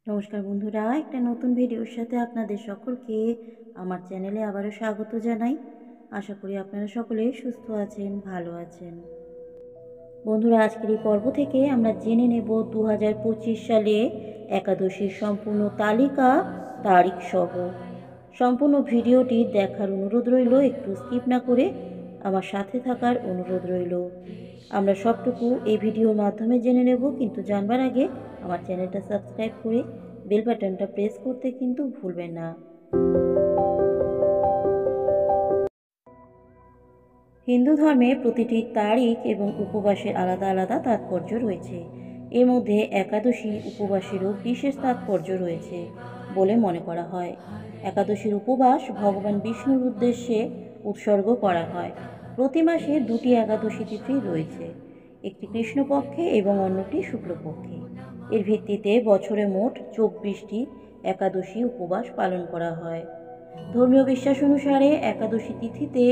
নমস্কার বন্ধুরা, একটা নতুন ভিডিওর সাথে আপনাদের সকলকে আমার চ্যানেলে আবারও স্বাগত জানাই। আশা করি আপনারা সকলে সুস্থ আছেন, ভালো আছেন। বন্ধুরা, আজকের এই পর্ব থেকে আমরা জেনে নেব 2025 সালে একাদশীর সম্পূর্ণ তালিকা, তারিখ সহ। সম্পূর্ণ ভিডিওটি দেখার অনুরোধ রইল, একটু স্কিপ না করে আমার সাথে থাকার অনুরোধ রইল। আমরা সবটুকু এই ভিডিওর মাধ্যমে জেনে নেব, কিন্তু জানবার আগে আমার চ্যানেলটা সাবস্ক্রাইব করে বেল বাটনটা প্রেস করতে কিন্তু ভুলবেন না। হিন্দু ধর্মে প্রতিটি তারিখ এবং উপবাসের আলাদা আলাদা তাৎপর্য রয়েছে। এর মধ্যে একাদশী উপবাসেরও বিশেষ তাৎপর্য রয়েছে বলে মনে করা হয়। একাদশীর উপবাস ভগবান বিষ্ণুর উদ্দেশ্যে উৎসর্গ করা হয়। প্রতি মাসে দুটি একাদশী তিথি রয়েছে, একটি কৃষ্ণপক্ষে এবং অন্যটি শুক্লপক্ষে। এর ভিত্তিতে বছরে মোট 24টি একাদশী উপবাস পালন করা হয়। ধর্মীয় বিশ্বাস অনুসারে একাদশী তিথিতে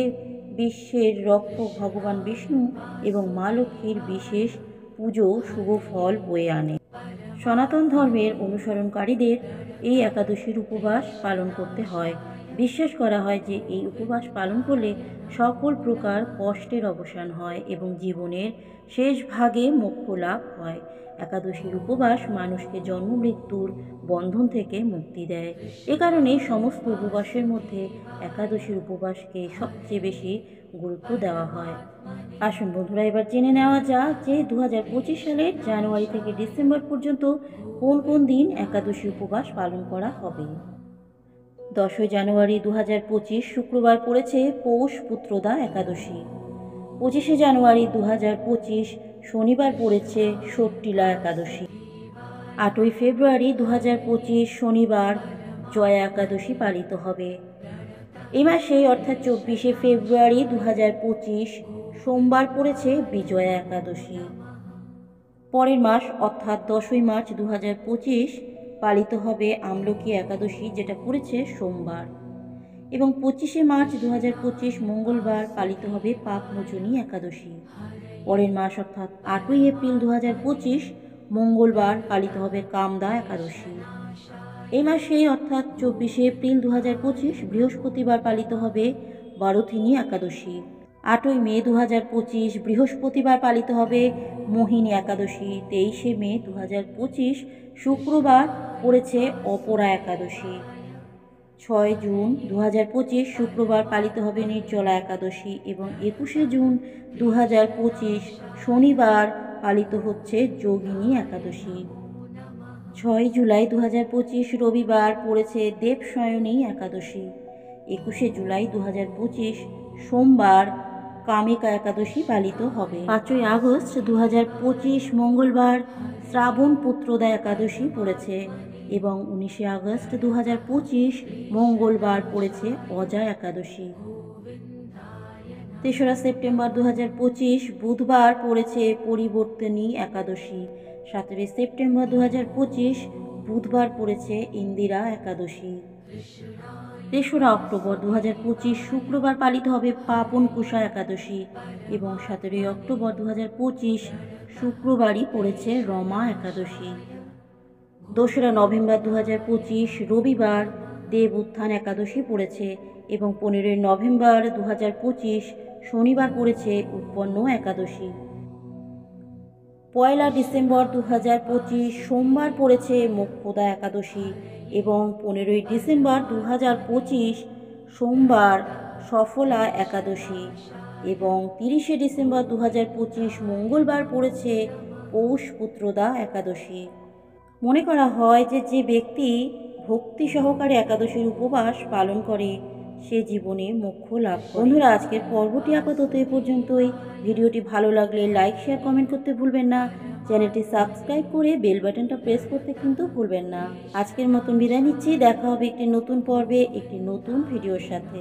বিশ্বের রক্ষক ভগবান বিষ্ণু এবং মা লক্ষ্মীর বিশেষ পুজো শুভ ফল বয়ে আনে। সনাতন ধর্মের অনুসরণকারীদের এই একাদশীর উপবাস পালন করতে হয়। বিশ্বাস করা হয় যে এই উপবাস পালন করলে সকল প্রকার কষ্টের অবসান হয় এবং জীবনের শেষ ভাগে মোক্ষ লাভ হয়। একাদশীর উপবাস মানুষকে জন্ম মৃত্যুর বন্ধন থেকে মুক্তি দেয়। এ কারণে সমস্ত উপবাসের মধ্যে একাদশীর উপবাসকে সবচেয়ে বেশি গুরুত্ব দেওয়া হয়। আসুন বন্ধুরা, এবার জেনে নেওয়া যাক যে 2025 সালের জানুয়ারি থেকে ডিসেম্বর পর্যন্ত কোন কোন দিন একাদশী উপবাস পালন করা হবে। 10 জানুয়ারি 2025 শুক্রবার পড়েছে পৌষ পুত্রদা একাদশী। 25 জানুয়ারি 2025 শনিবার পড়েছে ষট্টিলা একাদশী। 8 ফেব্রুয়ারি 2025 শনিবার জয়া একাদশী পালিত হবে। এই মাসে অর্থাৎ 24 ফেব্রুয়ারি 2025 সোমবার পড়েছে বিজয়া একাদশী। পরের মাস অর্থাৎ 10 মার্চ 2025 পালিত হবে আমলকি একাদশী, যেটা পড়েছে সোমবার। এবং 25 মার্চ 2025 মঙ্গলবার পালিত হবে পাপমোচনী একাদশী। পরের মাস অর্থাৎ 8 এপ্রিল 2025 মঙ্গলবার পালিত হবে কামদা একাদশী। এই মাসে অর্থাৎ 24 এপ্রিল 2025 বৃহস্পতিবার পালিত হবে বারোথিনী একাদশী। 8 মে 2025 বৃহস্পতিবার পালিত হবে মোহিনী একাদশী। 23 মে 2025 শুক্রবার পড়েছে অপরা একাদশী। 6 জুন 2025 শুক্রবার পালিত হবে নির্জলা একাদশী এবং 21 জুন 2025 শনিবার পালিত হচ্ছে যোগিনী একাদশী। 6 জুলাই 2025 রবিবার পড়েছে দেবশয়নী একাদশী। 21 জুলাই 2025 সোমবার কামিকা একাদশী পালিত হবে। 5 আগস্ট 2025 মঙ্গলবার শ্রাবণ পুত্রদা একাদশী পড়েছে এবং 19 আগস্ট 2025 মঙ্গলবার পড়েছে অজা একাদশী। 3 সেপ্টেম্বর 2025 বুধবার পড়েছে পরিবর্তনী একাদশী। 17 সেপ্টেম্বর 2025 বুধবার পড়েছে ইন্দিরা একাদশী। 3 অক্টোবর 2025 শুক্রবার পালিত হবে পাপনকুশা একাদশী এবং 17 অক্টোবর 2025 শুক্রবারই পড়েছে রমা একাদশী। 2 নভেম্বর 2025 রবিবার দেব উত্থান একাদশী পড়েছে এবং 15 নভেম্বর 2025 শনিবার পড়েছে উৎপন্ন একাদশী। 1 ডিসেম্বর 2025 সোমবার পড়েছে মোক্ষদা একাদশী এবং 15 ডিসেম্বর 2025 সোমবার সফলা একাদশী এবং 30 ডিসেম্বর 2025 মঙ্গলবার পড়েছে পৌষ পুত্রদা একাদশী। মনে করা হয় যে যে ব্যক্তি ভক্তি সহকারে একাদশীর উপবাস পালন করে সে জীবনে মোক্ষ লাভ করে। বন্ধুরা, আজকের পর্বটি আপাতত এ পর্যন্তই। ভিডিওটি ভালো লাগলে লাইক, শেয়ার, কমেন্ট করতে ভুলবেন না। চ্যানেলটি সাবস্ক্রাইব করে বেল বাটনটা প্রেস করতে কিন্তু ভুলবেন না। আজকের মতন বিদায় নিচ্ছি। দেখা হবে একটি নতুন পর্বে একটি নতুন ভিডিওর সাথে।